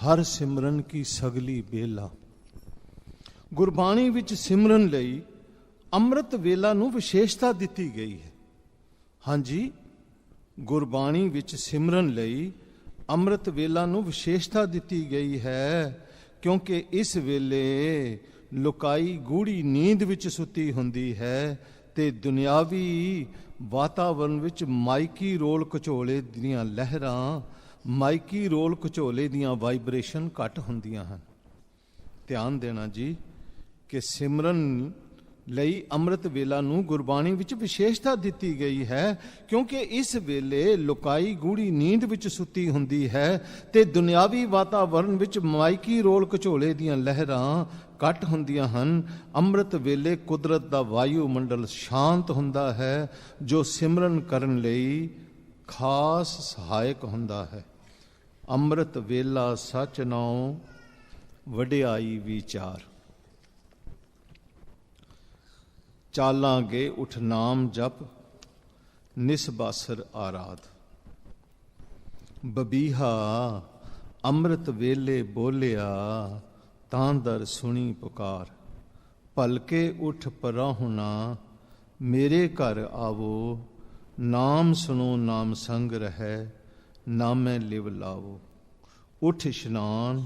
हर सिमरन की सगली बेला। गुरबाणी विच सिमरन लई ਅੰਮ੍ਰਿਤ ਵੇਲਾ ਨੂੰ ਵਿਸ਼ੇਸ਼ਤਾ ਦਿੱਤੀ ਗਈ ਹੈ। ਹਾਂਜੀ, ਗੁਰਬਾਣੀ ਵਿੱਚ ਸਿਮਰਨ ਲਈ ਅੰਮ੍ਰਿਤ ਵੇਲਾ ਨੂੰ ਵਿਸ਼ੇਸ਼ਤਾ ਦਿੱਤੀ ਗਈ ਹੈ, ਕਿਉਂਕਿ ਇਸ ਵੇਲੇ ਲੁਕਾਈ ਗੂੜੀ ਨੀਂਦ ਵਿੱਚ ਸੁੱਤੀ ਹੁੰਦੀ ਹੈ ਤੇ ਦੁਨਿਆਵੀ ਵਾਤਾਵਰਣ ਵਿੱਚ ਮਾਈਕੀ ਰੋਲ ਘਚੋਲੇ ਦੀਆਂ ਲਹਿਰਾਂ, ਮਾਈਕੀ ਰੋਲ ਘਚੋਲੇ ਦੀਆਂ ਵਾਈਬ੍ਰੇਸ਼ਨ ਘੱਟ ਹੁੰਦੀਆਂ ਹਨ। ਧਿਆਨ ਦੇਣਾ ਜੀ ਕਿ ਸਿਮਰਨ ਲਈ ਅੰਮ੍ਰਿਤ ਵੇਲਾ ਨੂੰ ਗੁਰਬਾਣੀ ਵਿੱਚ ਵਿਸ਼ੇਸ਼ਤਾ ਦਿੱਤੀ ਗਈ ਹੈ, ਕਿਉਂਕਿ ਇਸ ਵੇਲੇ ਲੁਕਾਈ ਗੂੜੀ ਨੀਂਦ ਵਿੱਚ ਸੁੱਤੀ ਹੁੰਦੀ ਹੈ ਤੇ ਦੁਨਿਆਵੀ ਵਾਤਾਵਰਣ ਵਿੱਚ ਮਾਈਕੀ ਰੋਲ ਘਚੋਲੇ ਦੀਆਂ ਲਹਿਰਾਂ ਘੱਟ ਹੁੰਦੀਆਂ ਹਨ। ਅੰਮ੍ਰਿਤ ਵੇਲੇ ਕੁਦਰਤ ਦਾ ਵਾਯੂਮੰਡਲ ਸ਼ਾਂਤ ਹੁੰਦਾ ਹੈ, ਜੋ ਸਿਮਰਨ ਕਰਨ ਲਈ ਖਾਸ ਸਹਾਇਕ ਹੁੰਦਾ ਹੈ। ਅੰਮ੍ਰਿਤ ਵੇਲਾ ਸਚ ਨਾਉ ਵਡਿਆਈ ਵਿਚਾਰ। ਚਾਲਾਂਗੇ ਉਠ ਨਾਮ ਜਪ ਨਿਸਬਾਸਰ ਆਰਾਧ। ਬਬੀਹਾ ਅੰਮ੍ਰਿਤ ਵੇਲੇ ਬੋਲਿਆ ਤਾਂ ਦਰ ਸੁਣੀ ਪੁਕਾਰ। ਭਲਕੇ ਉਠ ਪਰਾਹੁਣਾ ਮੇਰੇ ਘਰ ਆਵੋ, ਨਾਮ ਸੁਣੋ ਨਾਮ ਸੰਗ ਰਹਿ ਨਾਮੈ ਲਿਵ ਲਾਵੋ। ਉਠ ਇਸ਼ਨਾਨ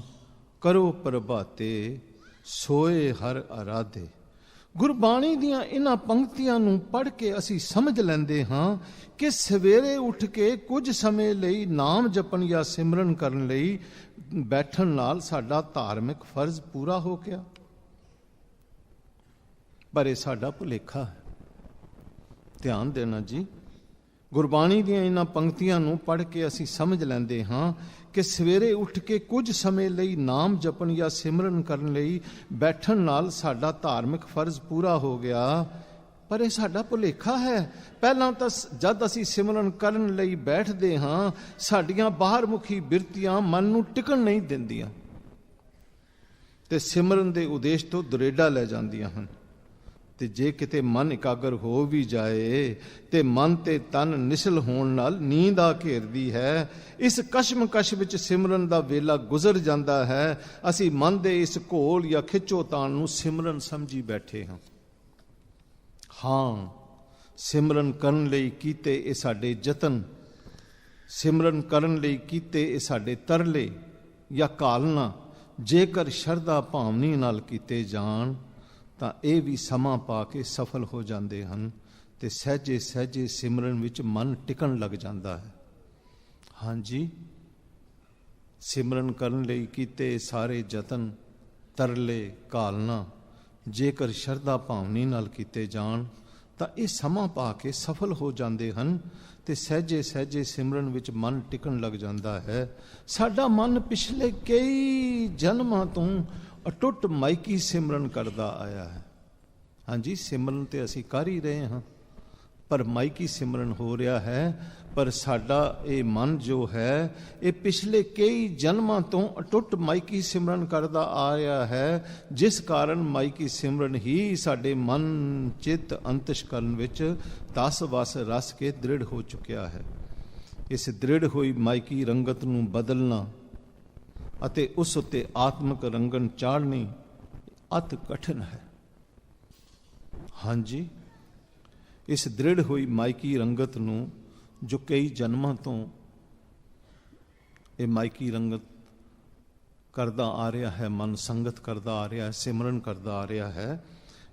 ਕਰੋ ਪ੍ਰਭਾਤੇ ਸੋਏ ਹਰ ਆਰਾਧੇ। ਗੁਰਬਾਣੀ ਦੀਆਂ ਇਹਨਾਂ ਪੰਕਤੀਆਂ ਨੂੰ ਪੜ੍ਹ ਕੇ ਅਸੀਂ ਸਮਝ ਲੈਂਦੇ ਹਾਂ ਕਿ ਸਵੇਰੇ ਉੱਠ ਕੇ ਕੁਝ ਸਮੇਂ ਲਈ ਨਾਮ ਜਪਣ ਜਾਂ ਸਿਮਰਨ ਕਰਨ ਲਈ ਬੈਠਣ ਨਾਲ ਸਾਡਾ ਧਾਰਮਿਕ ਫਰਜ਼ ਪੂਰਾ ਹੋ ਗਿਆ। ਪਰ ਇਹ ਸਾਡਾ ਭੁਲੇਖਾ ਹੈ। ਧਿਆਨ ਦੇਣਾ ਜੀ, ਗੁਰਬਾਣੀ ਦੀਆਂ ਇਹਨਾਂ ਪੰਕਤੀਆਂ ਨੂੰ ਪੜ੍ਹ ਕੇ ਅਸੀਂ ਸਮਝ ਲੈਂਦੇ ਹਾਂ ਕਿ ਸਵੇਰੇ ਉੱਠ ਕੇ ਕੁਝ ਸਮੇਂ ਲਈ ਨਾਮ ਜਪਣ ਜਾਂ ਸਿਮਰਨ ਕਰਨ ਲਈ ਬੈਠਣ ਨਾਲ ਸਾਡਾ ਧਾਰਮਿਕ ਫਰਜ਼ ਪੂਰਾ ਹੋ ਗਿਆ। ਪਰ ਇਹ ਸਾਡਾ ਭੁਲੇਖਾ ਹੈ। ਪਹਿਲਾਂ ਤਾਂ ਜਦ ਅਸੀਂ ਸਿਮਰਨ ਕਰਨ ਲਈ ਬੈਠਦੇ ਹਾਂ, ਸਾਡੀਆਂ ਬਾਹਰਮੁਖੀ ਬਿਰਤੀਆਂ ਮਨ ਨੂੰ ਟਿਕਣ ਨਹੀਂ ਦਿੰਦੀਆਂ ਤੇ ਸਿਮਰਨ ਦੇ ਉਦੇਸ਼ ਤੋਂ ਦੁਰੇਡਾ ਲੈ ਜਾਂਦੀਆਂ ਹਨ। ਤੇ ਜੇ ਕਿਤੇ ਮਨ ਇਕਾਗਰ ਹੋ ਵੀ ਜਾਏ ਤੇ ਮਨ ਤੇ ਤਨ ਨਿਸਲ ਹੋਣ ਨਾਲ ਨੀਂਦ ਆ ਘੇਰਦੀ ਹੈ। ਇਸ ਕਸ਼ਮਕਸ਼ ਵਿੱਚ ਸਿਮਰਨ ਦਾ ਵੇਲਾ ਗੁਜ਼ਰ ਜਾਂਦਾ ਹੈ। ਅਸੀਂ ਮਨ ਦੇ ਇਸ ਘੋਲ ਜਾਂ ਖਿੱਚੋਤਾਣ ਨੂੰ ਸਿਮਰਨ ਸਮਝੀ ਬੈਠੇ ਹਾਂ। ਹਾਂ, ਸਿਮਰਨ ਕਰਨ ਲਈ ਕੀਤੇ ਇਹ ਸਾਡੇ ਯਤਨ, ਸਿਮਰਨ ਕਰਨ ਲਈ ਕੀਤੇ ਇਹ ਸਾਡੇ ਤਰਲੇ ਜਾਂ ਘਾਲਣਾ ਜੇਕਰ ਸ਼ਰਧਾ ਭਾਵਨੀ ਨਾਲ ਕੀਤੇ ਜਾਣ ਤਾਂ ਇਹ ਵੀ ਸਮਾਂ ਪਾ ਕੇ ਸਫਲ ਹੋ ਜਾਂਦੇ ਹਨ ਤੇ ਸਹਿਜੇ ਸਹਿਜੇ ਸਿਮਰਨ ਵਿੱਚ ਮਨ ਟਿਕਣ ਲੱਗ ਜਾਂਦਾ ਹੈ। ਹਾਂਜੀ, ਸਿਮਰਨ ਕਰਨ ਲਈ ਕੀਤੇ ਸਾਰੇ ਯਤਨ, ਤਰਲੇ, ਘਾਲਣਾ ਜੇਕਰ ਸ਼ਰਧਾ ਭਾਵਨੀ ਨਾਲ ਕੀਤੇ ਜਾਣ ਤਾਂ ਇਹ ਸਮਾਂ ਪਾ ਕੇ ਸਫਲ ਹੋ ਜਾਂਦੇ ਹਨ ਤੇ ਸਹਿਜੇ ਸਹਿਜੇ ਸਿਮਰਨ ਵਿੱਚ ਮਨ ਟਿਕਣ ਲੱਗ ਜਾਂਦਾ ਹੈ। ਸਾਡਾ ਮਨ ਪਿਛਲੇ ਕਈ ਜਨਮਾਂ ਤੋਂ ਅਟੁੱਟ ਮਾਈਕੀ ਸਿਮਰਨ ਕਰਦਾ ਆਇਆ ਹੈ। ਹਾਂਜੀ, ਸਿਮਰਨ ਤੇ ਅਸੀਂ ਕਰ ਹੀ ਰਹੇ ਹਾਂ, ਪਰ ਮਾਈਕੀ ਸਿਮਰਨ ਹੋ ਰਿਹਾ ਹੈ। ਪਰ ਸਾਡਾ ਇਹ ਮਨ ਜੋ ਹੈ ਇਹ ਪਿਛਲੇ ਕਈ ਜਨਮਾਂ ਤੋਂ ਅਟੁੱਟ ਮਾਈਕੀ ਸਿਮਰਨ ਕਰਦਾ ਆ ਰਿਹਾ ਹੈ, ਜਿਸ ਕਾਰਨ ਮਾਈਕੀ ਸਿਮਰਨ ਹੀ ਸਾਡੇ ਮਨ, ਚਿੱਤ, ਅੰਤਸ਼ਕਰਨ ਵਿੱਚ ਤਸ ਵਸ ਰਸ ਕੇ ਦ੍ਰਿੜ ਹੋ ਚੁੱਕਿਆ ਹੈ। ਇਸ ਦ੍ਰਿੜ ਹੋਈ ਮਾਈਕੀ ਰੰਗਤ ਨੂੰ ਬਦਲਣਾ ਅਤੇ ਉਸ ਉੱਤੇ ਆਤਮਿਕ ਰੰਗਨ ਚਾੜਨੀ ਅਤ ਕਠਿਨ ਹੈ। ਹਾਂਜੀ, ਇਸ ਦ੍ਰਿੜ ਹੋਈ ਮਾਈਕੀ ਰੰਗਤ ਨੂੰ ਜੋ ਕਈ ਜਨਮਾਂ ਤੋਂ ਇਹ ਮਾਈਕੀ ਰੰਗਤ ਕਰਦਾ ਆ ਰਿਹਾ ਹੈ, ਮਨ ਸੰਗਤ ਕਰਦਾ ਆ ਰਿਹਾ ਹੈ, ਸਿਮਰਨ ਕਰਦਾ ਆ ਰਿਹਾ ਹੈ,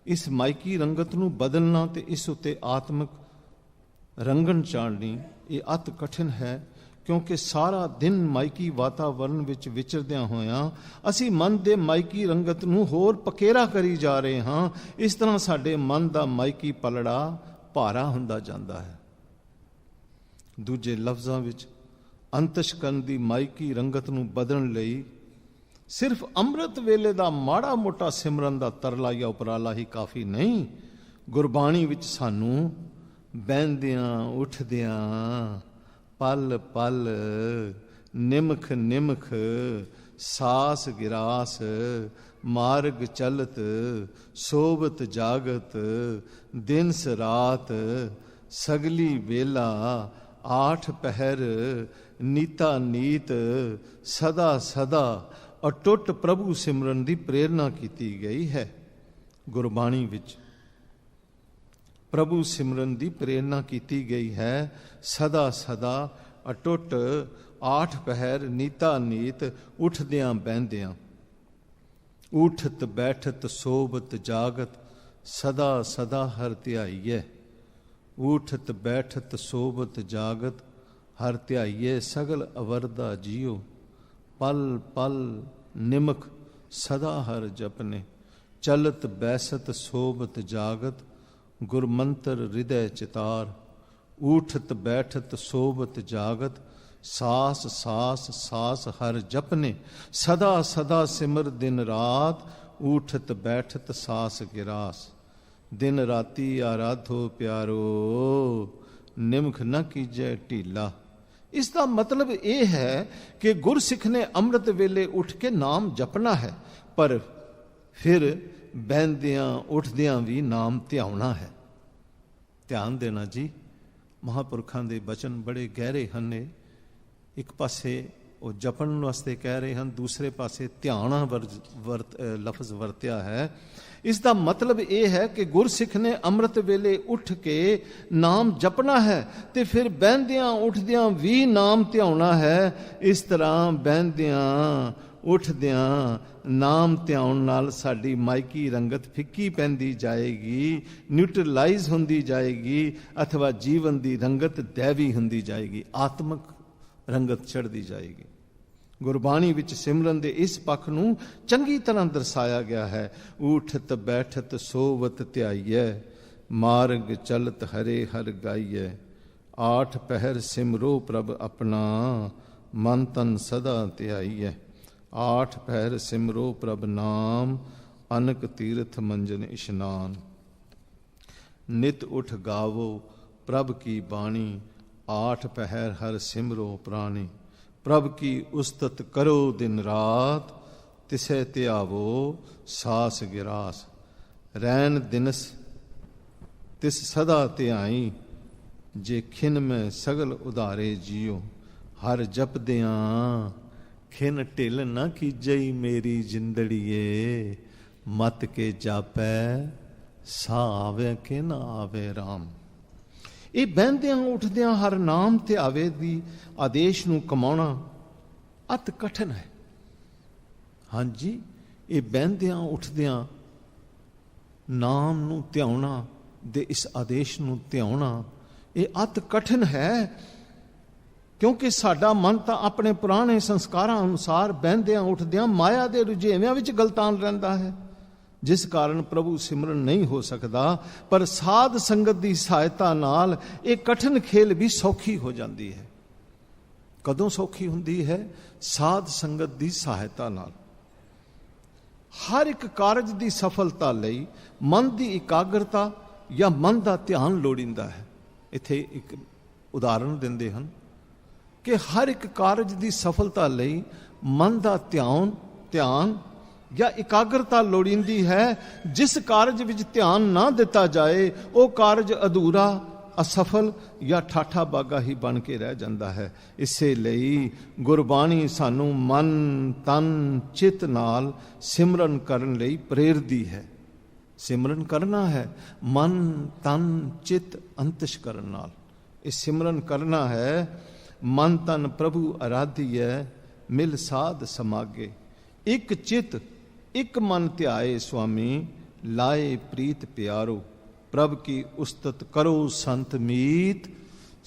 ਇਸ ਮਾਈਕੀ ਰੰਗਤ ਨੂੰ ਬਦਲਣਾ ਤੇ ਇਸ ਉੱਤੇ ਆਤਮਿਕ ਰੰਗਨ ਚਾੜਨੀ ਇਹ ਅਤ ਕਠਿਨ ਹੈ, ਕਿਉਂਕਿ ਸਾਰਾ ਦਿਨ ਮਾਈਕੀ ਵਾਤਾਵਰਣ ਵਿੱਚ ਵਿਚਰਦਿਆਂ ਹੋਇਆਂ ਅਸੀਂ ਮਨ ਦੇ ਮਾਈਕੀ ਰੰਗਤ ਨੂੰ ਹੋਰ ਪਕੇਰਾ ਕਰੀ ਜਾ ਰਹੇ ਹਾਂ। ਇਸ ਤਰ੍ਹਾਂ ਸਾਡੇ ਮਨ ਦਾ ਮਾਈਕੀ ਪਲੜਾ ਭਾਰਾ ਹੁੰਦਾ ਜਾਂਦਾ ਹੈ। ਦੂਜੇ ਲਫ਼ਜ਼ਾਂ ਵਿੱਚ ਅੰਤਸ਼ਕਰਨ ਦੀ ਮਾਈਕੀ ਰੰਗਤ ਨੂੰ ਬਦਲਣ ਲਈ ਸਿਰਫ ਅੰਮ੍ਰਿਤ ਵੇਲੇ ਦਾ ਮਾੜਾ ਮੋਟਾ ਸਿਮਰਨ ਦਾ ਤਰਲਾ ਜਾਂ ਉਪਰਾਲਾ ਹੀ ਕਾਫੀ ਨਹੀਂ। ਗੁਰਬਾਣੀ ਵਿੱਚ ਸਾਨੂੰ ਬਹਿੰਦਿਆਂ ਉੱਠਦਿਆਂ ਪਲ ਪਲ, ਨਿਮਖ ਨਿਮਖ, ਸਾਸ ਗਿਰਾਸ, ਮਾਰਗ ਚਲਤ, ਸੋਵਤ ਜਾਗਤ, ਦਿਨਸ ਰਾਤ, ਸਗਲੀ ਵੇਲਾ, ਆਠ ਪਹਿਰ, ਨੀਤਾ ਨੀਤ ਸਦਾ ਸਦਾ ਅਟੁੱਟ ਪ੍ਰਭੂ ਸਿਮਰਨ ਦੀ ਪ੍ਰੇਰਨਾ ਕੀਤੀ ਗਈ ਹੈ। ਗੁਰਬਾਣੀ ਵਿੱਚ ਪ੍ਰਭੂ ਸਿਮਰਨ ਦੀ ਪ੍ਰੇਰਨਾ ਕੀਤੀ ਗਈ ਹੈ। ਸਦਾ ਸਦਾ ਅਟੁੱਟ, ਆਠ ਪਹਿਰ ਨੀਤਾ ਨੀਤ, ਉੱਠਦਿਆਂ ਬਹਿੰਦਿਆਂ। ਉਠਤ ਬੈਠਤ ਸੋਬਤ ਜਾਗਤ, ਸਦਾ ਸਦਾ ਹਰ ਧਿਆਈਐ। ਉਠਤ ਬੈਠਤ ਸੋਬਤ ਜਾਗਤ, ਹਰ ਧਿਆਈਐ ਸਗਲ ਅਵਰਦਾ ਜੀਓ। ਪਲ ਪਲ ਨਿਮਕ ਸਦਾ ਹਰ ਜਪਨੇ, ਚਲਤ ਬੈਸਤ ਸੋਬਤ ਜਾਗਤ, ਗੁਰਮੰਤਰ ਹਿਰਦੈ ਚਿਤਾਰ। ਉਠਤ ਬੈਠਤ ਸੋਬਤ ਜਾਗਤ, ਸਾਸ ਸਾਸ ਸਾਸ ਹਰ ਜਪਨੇ, ਸਦਾ ਸਦਾ ਸਿਮਰ ਦਿਨ ਰਾਤ। ਉਠਤ ਬੈਠਤ ਸਾਸ ਗਿਰਾਸ, ਦਿਨ ਰਾਤੀ ਆਰਾਧੋ ਪਿਆਰੋ, ਨਿਮਖ ਨ ਕੀਜੈ ਢੀਲਾ। ਇਸ ਦਾ ਮਤਲਬ ਇਹ ਹੈ ਕਿ ਗੁਰਸਿੱਖ ਨੇ ਅੰਮ੍ਰਿਤ ਵੇਲੇ ਉੱਠ ਕੇ ਨਾਮ ਜਪਣਾ ਹੈ, ਪਰ ਫਿਰ ਬਹਿੰਦਿਆਂ ਉੱਠਦਿਆਂ ਵੀ ਨਾਮ ਧਿਆਉਣਾ ਹੈ। ਧਿਆਨ ਦੇਣਾ ਜੀ, ਮਹਾਂਪੁਰਖਾਂ ਦੇ ਬਚਨ ਬੜੇ ਗਹਿਰੇ ਹਨ ਨੇ। ਇੱਕ ਪਾਸੇ ਉਹ ਜਪਣ ਵਾਸਤੇ ਕਹਿ ਰਹੇ ਹਨ, ਦੂਸਰੇ ਪਾਸੇ ਧਿਆਨ ਲਫ਼ਜ਼ ਵਰਤਿਆ ਹੈ। ਇਸ ਦਾ ਮਤਲਬ ਇਹ ਹੈ ਕਿ ਗੁਰਸਿੱਖ ਨੇ ਅੰਮ੍ਰਿਤ ਵੇਲੇ ਉੱਠ ਕੇ ਨਾਮ ਜਪਣਾ ਹੈ ਤੇ ਫਿਰ ਬਹਿੰਦਿਆਂ ਉੱਠਦਿਆਂ ਵੀ ਨਾਮ ਧਿਆਉਣਾ ਹੈ। ਇਸ ਤਰ੍ਹਾਂ ਬਹਿੰਦਿਆਂ ਉੱਠਦਿਆਂ ਨਾਮ ਧਿਆਉਣ ਨਾਲ ਸਾਡੀ ਮਾਇਕੀ ਰੰਗਤ ਫਿੱਕੀ ਪੈਂਦੀ ਜਾਏਗੀ, ਨਿਊਟਰਲਾਈਜ਼ ਹੁੰਦੀ ਜਾਏਗੀ, ਅਥਵਾ ਜੀਵਨ ਦੀ ਰੰਗਤ ਦੈਵੀ ਹੁੰਦੀ ਜਾਏਗੀ, ਆਤਮਕ ਰੰਗਤ ਚੜ੍ਹਦੀ ਜਾਏਗੀ। ਗੁਰਬਾਣੀ ਵਿੱਚ ਸਿਮਰਨ ਦੇ ਇਸ ਪੱਖ ਨੂੰ ਚੰਗੀ ਤਰ੍ਹਾਂ ਦਰਸਾਇਆ ਗਿਆ ਹੈ। ਉਠਤ ਬੈਠਤ ਸੋਵਤ ਧਿਆਈਐ, ਮਾਰਗ ਚਲਤ ਹਰੇ ਹਰ ਗਾਈਐ। ਆਠ ਪਹਿਰ ਸਿਮਰੋ ਪ੍ਰਭ ਆਪਣਾ, ਮਨ ਤਨ ਸਦਾ ਧਿਆਈਐ। ਆਠ ਪਹਿਰ ਸਿਮਰੋ ਪ੍ਰਭ ਨਾਮ, ਅਨਕ ਤੀਰਥ ਮੰਜਨ ਇਸ਼ਨਾਨ। ਨਿਤ ਉਠ ਗਾਵੋ ਪ੍ਰਭ ਕੀ ਬਾਣੀ, ਆਠ ਪਹਿਰ ਹਰ ਸਿਮਰੋ ਪ੍ਰਾਣੀ। ਪ੍ਰਭ ਕੀ ਉਸਤਤ ਕਰੋ ਦਿਨ ਰਾਤ, ਤਿਸੈ ਧਿਆਵੋ ਸਾਸ ਗਿਰਾਸ। ਰੈਨ ਦਿਨਸ ਤਿਸ ਸਦਾ ਧਿਆਈ, ਜੇ ਖਿਨ ਮੈਂ ਸਗਲ ਉਧਾਰੇ ਜੀਓ। ਹਰ ਜਪਦਿਆਂ ਖਿਨ ਢਿਲ ਨਾ ਕੀਜਈ ਮੇਰੀ ਜਿੰਦੜੀਏ, ਮਤ ਕੇ ਜਾਪੈ ਸਾ ਆਵੇ ਕਿ ਨਾ ਆਵੇ ਰਾਮ। ਇਹ ਬਹਿੰਦਿਆਂ ਉੱਠਦਿਆਂ ਹਰ ਨਾਮ ਧਿਆਵੇ ਦੀ ਆਦੇਸ਼ ਨੂੰ ਕਮਾਉਣਾ ਅਤ ਕਠਿਨ ਹੈ। ਹਾਂਜੀ, ਇਹ ਬਹਿੰਦਿਆਂ ਉੱਠਦਿਆਂ ਨਾਮ ਨੂੰ ਧਿਆਉਣਾ ਦੇ ਇਸ ਆਦੇਸ਼ ਨੂੰ ਧਿਆਉਣਾ ਇਹ ਅਤ ਕਠਿਨ ਹੈ, ਕਿਉਂਕਿ ਸਾਡਾ ਮਨ ਤਾਂ ਆਪਣੇ ਪੁਰਾਣੇ ਸੰਸਕਾਰਾਂ ਅਨੁਸਾਰ ਬਹਿੰਦਿਆਂ ਉੱਠਦਿਆਂ ਮਾਇਆ ਦੇ ਰੁਝੇਵਿਆਂ ਵਿੱਚ ਗਲਤਾਨ ਰਹਿੰਦਾ ਹੈ, ਜਿਸ ਕਾਰਨ ਪ੍ਰਭੂ ਸਿਮਰਨ ਨਹੀਂ ਹੋ ਸਕਦਾ। ਪਰ ਸਾਧ ਸੰਗਤ ਦੀ ਸਹਾਇਤਾ ਨਾਲ ਇਹ ਕਠਿਨ ਖੇਲ ਵੀ ਸੌਖੀ ਹੋ ਜਾਂਦੀ ਹੈ। ਕਦੋਂ ਸੌਖੀ ਹੁੰਦੀ ਹੈ? ਸਾਧ ਸੰਗਤ ਦੀ ਸਹਾਇਤਾ ਨਾਲ। ਹਰ ਇੱਕ ਕਾਰਜ ਦੀ ਸਫਲਤਾ ਲਈ ਮਨ ਦੀ ਇਕਾਗਰਤਾ ਜਾਂ ਮਨ ਦਾ ਧਿਆਨ ਲੋੜੀਂਦਾ ਹੈ। ਇੱਥੇ ਇੱਕ ਉਦਾਹਰਣ ਦਿੰਦੇ ਹਨ ਕਿ ਹਰ ਇੱਕ ਕਾਰਜ ਦੀ ਸਫਲਤਾ ਲਈ ਮਨ ਦਾ ਧਿਆਨ ਜਾਂ ਇਕਾਗਰਤਾ ਲੋੜੀਂਦੀ ਹੈ। ਜਿਸ ਕਾਰਜ ਵਿੱਚ ਧਿਆਨ ਨਾ ਦਿੱਤਾ ਜਾਏ ਉਹ ਕਾਰਜ ਅਧੂਰਾ, ਅਸਫਲ ਜਾਂ ਠਾਠਾ ਬਾਗਾ ਹੀ ਬਣ ਕੇ ਰਹਿ ਜਾਂਦਾ ਹੈ। ਇਸੇ ਲਈ ਗੁਰਬਾਣੀ ਸਾਨੂੰ ਮਨ ਤਨ ਚਿੱਤ ਨਾਲ ਸਿਮਰਨ ਕਰਨ ਲਈ ਪ੍ਰੇਰਦੀ ਹੈ। ਸਿਮਰਨ ਕਰਨਾ ਹੈ ਮਨ ਤਨ ਚਿੱਤ ਅੰਤਿਸ਼ ਕਰਨ ਨਾਲ। ਇਹ ਸਿਮਰਨ ਕਰਨਾ ਹੈ ਮਨ ਤਨ ਪ੍ਰਭੂ ਅਰਾਧੀਐ, ਮਿਲ ਸਾਧ ਸਮਾਗੇ। ਇੱਕ ਚਿੱਤ ਇੱਕ ਮਨ ਧਿਆਏ ਸੁਆਮੀ, ਲਾਏ ਪ੍ਰੀਤ ਪਿਆਰੋ। ਪ੍ਰਭ ਕੀ ਉਸਤਤ ਕਰੋ ਸੰਤ ਮੀਤ,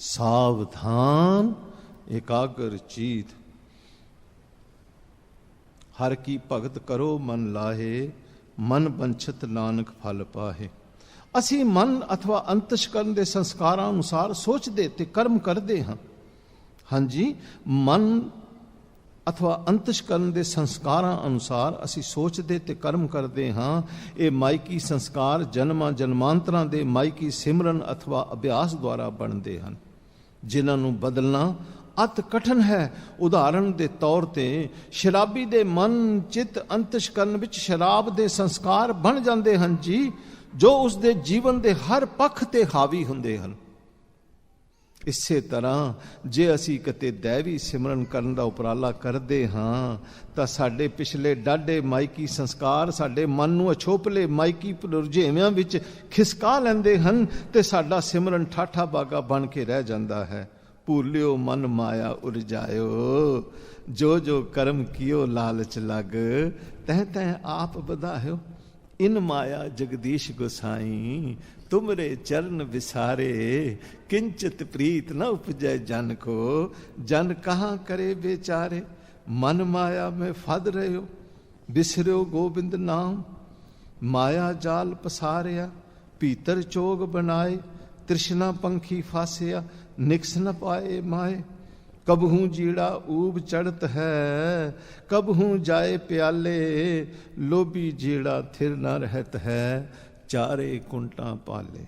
ਸਾਵਧਾਨ ਇਕਾਗਰ ਚੀਤ। ਹਰ ਕੀ ਭਗਤ ਕਰੋ ਮਨ ਲਾਹੇ, ਮਨ ਬੰਛਤ ਨਾਨਕ ਫਲ ਪਾਹੇ। ਅਸੀਂ ਮਨ ਅਥਵਾ ਅੰਤਸ਼ਕਰਨ ਦੇ ਸੰਸਕਾਰਾਂ ਅਨੁਸਾਰ ਸੋਚਦੇ ਤੇ ਕਰਮ ਕਰਦੇ ਹਾਂ। ਹਾਂਜੀ, ਮਨ ਅਥਵਾ ਅੰਤਸ਼ਕਰਨ ਦੇ ਸੰਸਕਾਰਾਂ ਅਨੁਸਾਰ ਅਸੀਂ ਸੋਚਦੇ ਤੇ ਕਰਮ ਕਰਦੇ ਹਾਂ। ਇਹ ਮਾਇਕੀ ਸੰਸਕਾਰ ਜਨਮਾਂ ਜਨਮਾਂਤਰਾਂ ਦੇ ਮਾਇਕੀ ਸਿਮਰਨ ਅਥਵਾ ਅਭਿਆਸ ਦੁਆਰਾ ਬਣਦੇ ਹਨ, ਜਿਨ੍ਹਾਂ ਨੂੰ ਬਦਲਣਾ ਅਤ ਕਠਿਨ ਹੈ। ਉਦਾਹਰਣ ਦੇ ਤੌਰ ਤੇ ਸ਼ਰਾਬੀ ਦੇ ਮਨ ਚਿੱਤ ਅੰਤਸ਼ਕਰਨ ਵਿੱਚ ਸ਼ਰਾਬ ਦੇ ਸੰਸਕਾਰ ਬਣ ਜਾਂਦੇ ਹਨ ਜੀ, ਜੋ ਉਸ ਦੇ ਜੀਵਨ ਦੇ ਹਰ ਪੱਖ ਤੇ ਹਾਵੀ ਹੁੰਦੇ ਹਨ। ਇਸੇ ਤਰ੍ਹਾਂ ਜੇ ਅਸੀਂ ਕਿਤੇ ਦੈਵੀ ਸਿਮਰਨ ਕਰਨ ਦਾ ਉਪਰਾਲਾ ਕਰਦੇ ਹਾਂ ਤਾਂ ਸਾਡੇ ਪਿਛਲੇ ਡਾਢੇ ਮਾਇਕੀ ਸੰਸਕਾਰ ਸਾਡੇ ਮਨ ਨੂੰ ਅਛੋਪਲੇ ਮਾਇਕੀ ਰੁਝੇਵਿਆਂ ਵਿੱਚ ਖਿਸਕਾ ਲੈਂਦੇ ਹਨ ਤੇ ਸਾਡਾ ਸਿਮਰਨ ਠਾਠਾ ਬਾਗਾ ਬਣ ਕੇ ਰਹਿ ਜਾਂਦਾ ਹੈ। ਭੂਲਿਓ ਮਨ ਮਾਇਆ ਉਰਜਾਇਓ, ਜੋ ਜੋ ਕਰਮ ਕੀਓ ਲਾਲਚ ਲਗ, ਤਹਿ ਤਹਿ ਆਪ ਬਧਾਇਓ। ਇਨ ਮਾਇਆ ਜਗਦੀਸ਼ गोसाई, तुमरे चरण विसारे, किंचित प्रीत न उपजय जन को, जन कहाँ करे बेचारे। मन माया में फद रहो, बिसरो गोबिंद नाम, माया जाल पसारिया, भीतर चोग बनाए, तृष्णा पंखी फासिया, निकस न पाए माए। कबहूँ जीड़ा ऊब चढ़त है, कबहूँ जाए प्याले, लोभी जीड़ा थिर न रहत है, ਚਾਰੇ ਕੁੰਟਾਂ ਪਾਲੇ।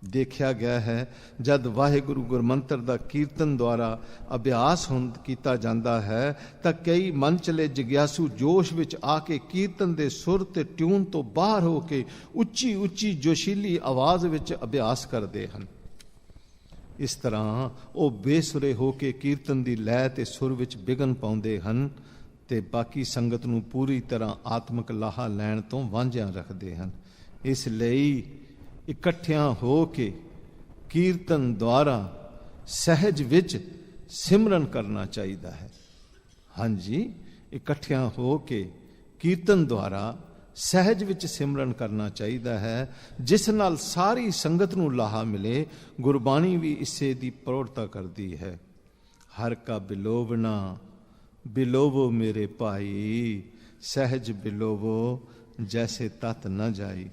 ਦੇਖਿਆ ਗਿਆ ਹੈ ਜਦ ਵਾਹਿਗੁਰੂ ਗੁਰਮੰਤਰ ਦਾ ਕੀਰਤਨ ਦੁਆਰਾ ਅਭਿਆਸ ਕੀਤਾ ਜਾਂਦਾ ਹੈ ਤਾਂ ਕਈ ਮਨ ਚਲੇ ਜਿਗਿਆਸੂ ਜੋਸ਼ ਵਿੱਚ ਆ ਕੇ ਕੀਰਤਨ ਦੇ ਸੁਰ ਤੇ ਟਿਊਨ ਤੋਂ ਬਾਹਰ ਹੋ ਕੇ ਉੱਚੀ ਉੱਚੀ ਜੋਸ਼ੀਲੀ ਆਵਾਜ਼ ਵਿੱਚ ਅਭਿਆਸ ਕਰਦੇ ਹਨ। ਇਸ ਤਰ੍ਹਾਂ ਉਹ ਬੇਸੁਰੇ ਹੋ ਕੇ ਕੀਰਤਨ ਦੀ ਲੈਅ ਤੇ ਸੁਰ ਵਿੱਚ ਵਿਘਨ ਪਾਉਂਦੇ ਹਨ ਤੇ ਬਾਕੀ ਸੰਗਤ ਨੂੰ ਪੂਰੀ ਤਰ੍ਹਾਂ ਆਤਮਿਕ ਲਾਹਾ ਲੈਣ ਤੋਂ ਵਾਂਝਿਆ ਰੱਖਦੇ ਹਨ। ਇਸ ਲਈ ਇਕੱਠਿਆਂ ਹੋ ਕੇ ਕੀਰਤਨ ਦੁਆਰਾ ਸਹਿਜ ਵਿੱਚ ਸਿਮਰਨ ਕਰਨਾ ਚਾਹੀਦਾ ਹੈ। ਹਾਂਜੀ, ਇਕੱਠਿਆਂ ਹੋ ਕੇ ਕੀਰਤਨ ਦੁਆਰਾ ਸਹਿਜ ਵਿੱਚ ਸਿਮਰਨ ਕਰਨਾ ਚਾਹੀਦਾ ਹੈ, ਜਿਸ ਨਾਲ ਸਾਰੀ ਸੰਗਤ ਨੂੰ ਲਾਹਾ ਮਿਲੇ। ਗੁਰਬਾਣੀ ਵੀ ਇਸੇ ਦੀ ਪ੍ਰੋੜਤਾ ਕਰਦੀ ਹੈ। ਹਰ ਕਾ ਬਿਲੋਵਣਾ, ਬਿਲੋਵੋ ਮੇਰੇ ਭਾਈ, ਸਹਿਜ ਬਿਲੋਵੋ ਜੈਸੇ ਤਤ ਨ ਜਾਈ।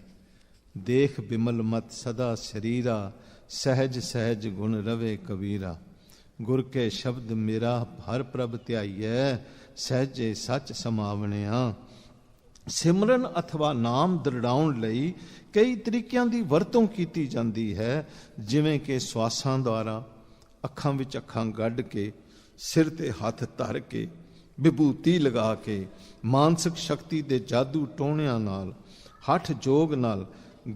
देख बिमल मत सदा शरीरा, सहज सहज गुण रवे कबीरा। गुर के शब्द मेरा हर प्रभ ध्याइयै, सहजे सच समावणिया। ਸਿਮਰਨ ਅਥਵਾ ਨਾਮ ਦ੍ਰਿੜਾਉਣ ਲਈ ਕਈ ਤਰੀਕਿਆਂ ਦੀ ਵਰਤੋਂ ਕੀਤੀ ਜਾਂਦੀ ਹੈ, ਜਿਵੇਂ ਕਿ ਸਵਾਸਾਂ ਦੁਆਰਾ, ਅੱਖਾਂ ਵਿੱਚ ਅੱਖਾਂ ਗੱਡ ਕੇ, ਸਿਰ ਤੇ ਹੱਥ ਧਰ ਕੇ, ਵਿਭੂਤੀ ਲਗਾ ਕੇ, ਮਾਨਸਿਕ ਸ਼ਕਤੀ ਦੇ ਜਾਦੂ ਟੋਣਿਆਂ ਨਾਲ, ਹੱਠ ਜੋਗ ਨਾਲ,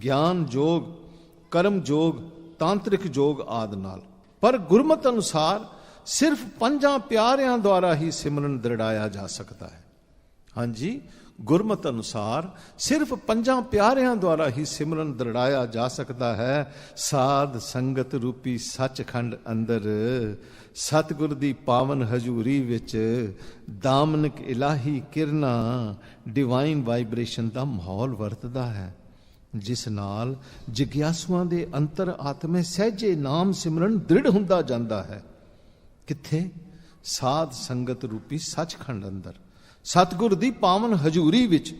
ਗਿਆਨ ਜੋਗ, ਕਰਮ ਜੋਗ, ਤਾਂਤਰਿਕ ਜੋਗ ਆਦਿ ਨਾਲ। ਪਰ ਗੁਰਮਤਿ ਅਨੁਸਾਰ ਸਿਰਫ ਪੰਜਾਂ ਪਿਆਰਿਆਂ ਦੁਆਰਾ ਹੀ ਸਿਮਰਨ ਦ੍ਰਿੜਾਇਆ ਜਾ ਸਕਦਾ ਹੈ। ਹਾਂਜੀ, ਗੁਰਮਤਿ ਅਨੁਸਾਰ ਸਿਰਫ ਪੰਜਾਂ ਪਿਆਰਿਆਂ ਦੁਆਰਾ ਹੀ ਸਿਮਰਨ ਦ੍ਰਿੜਾਇਆ ਜਾ ਸਕਦਾ ਹੈ। ਸਾਧ ਸੰਗਤ ਰੂਪੀ ਸੱਚਖੰਡ ਅੰਦਰ, ਸਤਿਗੁਰ ਦੀ ਪਾਵਨ ਹਜ਼ੂਰੀ ਵਿੱਚ ਦਾਮਨਕ ਇਲਾਹੀ ਕਿਰਨਾਂ, ਡਿਵਾਈਨ ਵਾਈਬ੍ਰੇਸ਼ਨ ਦਾ ਮਾਹੌਲ ਵਰਤਦਾ ਹੈ, ਜਿਸ ਨਾਲ ਜਿਗਿਆਸੂਆਂ ਦੇ ਅੰਤਰ ਆਤਮੇ ਸਹਿਜੇ ਨਾਮ ਸਿਮਰਨ ਦ੍ਰਿੜ ਹੁੰਦਾ ਜਾਂਦਾ ਹੈ। ਕਿੱਥੇ? ਸਾਧ ਸੰਗਤ ਰੂਪੀ ਸੱਚਖੰਡ ਅੰਦਰ, ਸਤਿਗੁਰ ਦੀ ਪਾਵਨ ਹਜ਼ੂਰੀ ਵਿੱਚ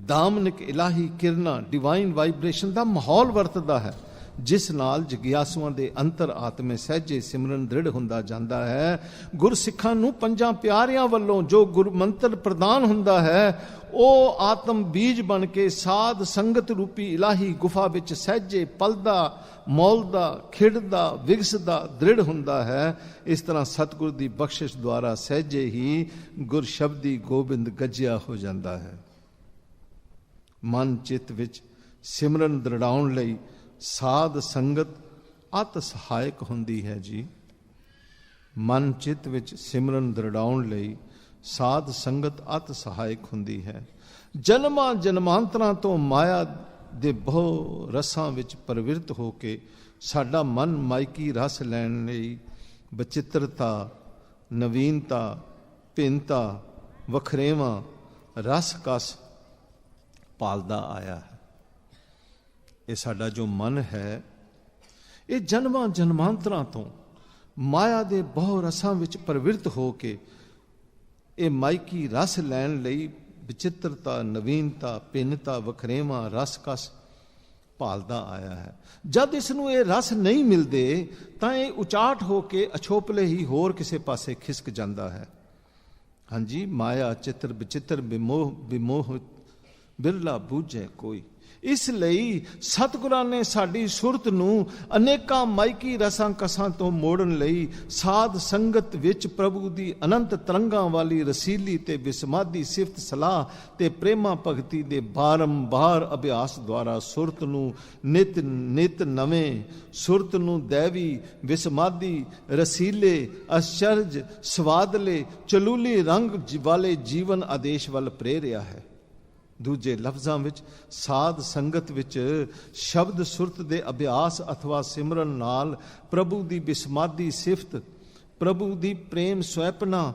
ਦਾਮਨਕ ਇਲਾਹੀ ਕਿਰਨਾਂ, ਡਿਵਾਈਨ ਵਾਈਬ੍ਰੇਸ਼ਨ ਦਾ ਮਾਹੌਲ ਵਰਤਦਾ ਹੈ, ਜਿਸ ਨਾਲ ਜਿਗਿਆਸੂਆਂ ਦੇ ਅੰਤਰ ਆਤਮੇ ਸਹਿਜੇ ਸਿਮਰਨ ਦ੍ਰਿੜ ਹੁੰਦਾ ਜਾਂਦਾ ਹੈ। ਗੁਰਸਿੱਖਾਂ ਨੂੰ ਪੰਜਾਂ ਪਿਆਰਿਆਂ ਵੱਲੋਂ ਜੋ ਗੁਰਮੰਤਰ ਪ੍ਰਦਾਨ ਹੁੰਦਾ ਹੈ, ਉਹ ਆਤਮ ਬੀਜ ਬਣ ਕੇ ਸਾਧ ਸੰਗਤ ਰੂਪੀ ਇਲਾਹੀ ਗੁਫਾ ਵਿੱਚ ਸਹਿਜੇ ਪਲਦਾ, ਮੌਲਦਾ, ਖਿੜਦਾ, ਵਿਗਸਦਾ, ਦ੍ਰਿੜ ਹੁੰਦਾ ਹੈ। ਇਸ ਤਰ੍ਹਾਂ ਸਤਿਗੁਰ ਦੀ ਬਖਸ਼ਿਸ਼ ਦੁਆਰਾ ਸਹਿਜੇ ਹੀ ਗੁਰ ਸ਼ਬਦੀ ਗੋਬਿੰਦ ਗੱਜਿਆ ਹੋ ਜਾਂਦਾ ਹੈ। ਮਨ ਚਿੱਤ ਵਿੱਚ ਸਿਮਰਨ ਦ੍ਰਿੜਾਉਣ ਲਈ ਸਾਧ ਸੰਗਤ ਅਤ ਸਹਾਇਕ ਹੁੰਦੀ ਹੈ ਜੀ। ਮਨ ਚਿੱਤ ਵਿੱਚ ਸਿਮਰਨ ਦ੍ਰਿੜਾਉਣ ਲਈ ਸਾਧ ਸੰਗਤ ਅਤ ਸਹਾਇਕ ਹੁੰਦੀ ਹੈ। ਜਨਮਾਂ ਜਨਮਾਂਤਰਾਂ ਤੋਂ ਮਾਇਆ ਦੇ ਬਹੁ ਰਸਾਂ ਵਿੱਚ ਪ੍ਰਵਿਰਤ ਹੋ ਕੇ ਸਾਡਾ ਮਨ ਮਾਇਕੀ ਰਸ ਲੈਣ ਲਈ ਬਚਿੱਤਰਤਾ, ਨਵੀਨਤਾ, ਭਿੰਨਤਾ, ਵਖਰੇਵਾਂ, ਰਸ ਕਸ ਪਾਲਦਾ ਆਇਆ ਹੈ। ਇਹ ਸਾਡਾ ਜੋ ਮਨ ਹੈ, ਇਹ ਜਨਮਾਂ ਜਨਮਾਂਤਰਾਂ ਤੋਂ ਮਾਇਆ ਦੇ ਬਹੁ ਰਸਾਂ ਵਿੱਚ ਪ੍ਰਵਿਰਤ ਹੋ ਕੇ ਇਹ ਮਾਇਕੀ ਰਸ ਲੈਣ ਲਈ ਵਿਚਿੱਤਰਤਾ, ਨਵੀਨਤਾ, ਭਿੰਨਤਾ, ਵਖਰੇਵਾਂ, ਰਸ ਕਸ ਭਾਲਦਾ ਆਇਆ ਹੈ। ਜਦ ਇਸ ਨੂੰ ਇਹ ਰਸ ਨਹੀਂ ਮਿਲਦੇ ਤਾਂ ਇਹ ਉਚਾਟ ਹੋ ਕੇ ਅਛੋਪਲੇ ਹੀ ਹੋਰ ਕਿਸੇ ਪਾਸੇ ਖਿਸਕ ਜਾਂਦਾ ਹੈ। ਹਾਂਜੀ, ਮਾਇਆ ਚਿੱਤਰ ਵਿਚਿੱਤਰ ਵਿਮੋਹ ਬਿਰਲਾ ਬੂਝੈ ਕੋਈ। ਇਸ ਲਈ ਸਤਿਗੁਰਾਂ ਨੇ ਸਾਡੀ ਸੁਰਤ ਨੂੰ ਅਨੇਕਾਂ ਮਾਇਕੀ ਰਸਾਂ ਕਸਾਂ ਤੋਂ ਮੋੜਨ ਲਈ ਸਾਧ ਸੰਗਤ ਵਿੱਚ ਪ੍ਰਭੂ ਦੀ ਅਨੰਤ ਤਰੰਗਾਂ ਵਾਲੀ ਰਸੀਲੀ ਤੇ ਬਿਸਮਾਦੀ ਸਿਫਤ ਸਲਾਹ ਤੇ ਪ੍ਰੇਮਾ ਭਗਤੀ ਦੇ ਬਾਰੰਬਾਰ ਅਭਿਆਸ ਦੁਆਰਾ ਸੁਰਤ ਨੂੰ ਨਿਤ ਨਵੇਂ, ਸੁਰਤ ਨੂੰ ਦੈਵੀ, ਬਿਸਮਾਦੀ, ਰਸੀਲੇ, ਅਚਰਜ, ਸਵਾਦਲੇ, ਚਲੂਲੀ ਰੰਗ ਵਾਲੇ ਜੀਵਨ ਆਦੇਸ਼ ਵੱਲ ਪ੍ਰੇਰਿਆ ਹੈ। ਦੂਜੇ ਲਫ਼ਜ਼ਾਂ ਵਿੱਚ ਸਾਧ ਸੰਗਤ ਵਿੱਚ ਸ਼ਬਦ ਸੁਰਤ ਦੇ ਅਭਿਆਸ ਅਥਵਾ ਸਿਮਰਨ ਨਾਲ ਪ੍ਰਭੂ ਦੀ ਬਿਸਮਾਦੀ ਸਿਫਤ, ਪ੍ਰਭੂ ਦੀ ਪ੍ਰੇਮ ਸਵੈਪਨਾ,